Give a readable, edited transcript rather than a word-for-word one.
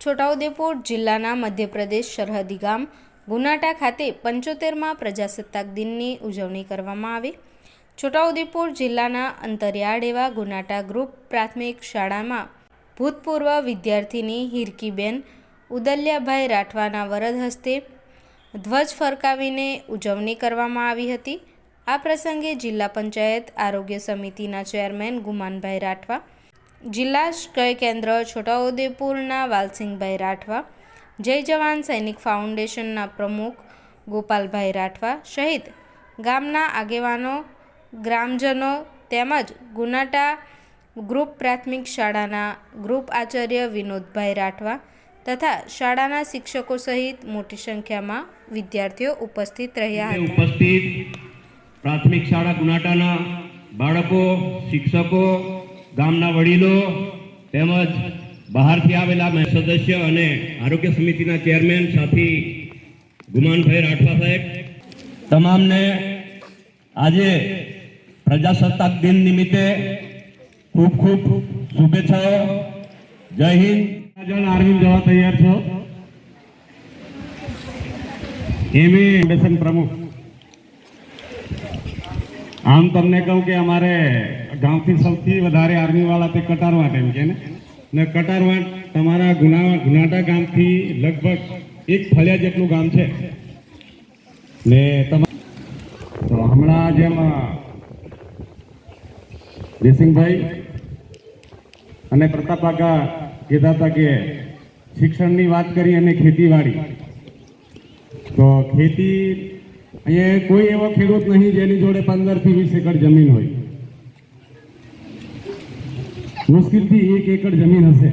છોટાઉદેપુર જિલ્લાના મધ્યપ્રદેશ સરહદી ગામ ગુનાટા ખાતે 75મા પ્રજાસત્તાક દિનની ઉજવણી કરવામાં આવી। છોટાઉદેપુર જિલ્લાના અંતરિયાળ એવા ગુનાટા ગ્રુપ પ્રાથમિક શાળામાં ભૂતપૂર્વ વિદ્યાર્થીની હિરકીબેન ઉદલ્યાભાઈ રાઠવાના વરદ હસ્તે ધ્વજ ફરકાવીને ઉજવણી કરવામાં આવી હતી। આ પ્રસંગે જિલ્લા પંચાયત આરોગ્ય સમિતિના ચેરમેન ગુમાનભાઈ રાઠવા, જિલ્લાશ્રય કેન્દ્ર છોટાઉદેપુરના વાલસિંહભાઈ રાઠવા, જય જવાન સૈનિક ફાઉન્ડેશનના પ્રમુખ ગોપાલભાઈ રાઠવા સહિત ગામના આગેવાનો, ગ્રામજનો તેમજ ગુનાટા ગ્રુપ પ્રાથમિક શાળાના ગ્રુપ આચાર્ય વિનોદભાઈ રાઠવા તથા શાળાના શિક્ષકો સહિત મોટી સંખ્યામાં વિદ્યાર્થીઓ ઉપસ્થિત રહ્યા હતા। પ્રાથમિક શાળા ગુનાટાના બાળકો, શિક્ષકો, ગામના વડીલો તેમજ બહારથી આવેલા સદસ્ય અને આરોગ્ય સમિતિના ચેરમેન સાથી ગુમાનભાઈ રાઠવા સાહેબ, તમામને આજે પ્રજાસત્તાક દિન નિમિત્તે ખૂબ ખૂબ શુભેચ્છાઓ। જય હિન્દ। આર્મી જવા તૈયાર છો? એમી ફાઉન્ડેશન પ્રમુખ। આમ તમને કહું કે અમારે ગામથી સૌથી વધારે આર્મીવાળા તે કટારવાટ એમ કે ને કટારવાટ તમારા ગુનાટા ગામથી લગભગ 1 ફળિયા જેટલું ગામ છે ને તો હમણાં જેમ દેસિંગભાઈ અને પ્રતાપકાકા કહેતા હતા કે શિક્ષણની વાત કરી અને ખેતીવાડી, તો ખેતી અહીંયા કોઈ એવો ખેડૂત નહીં જેની જોડે 15 થી 20 એકર જમીન હોય। મુશ્કેલથી 1 એકર જમીન હશે।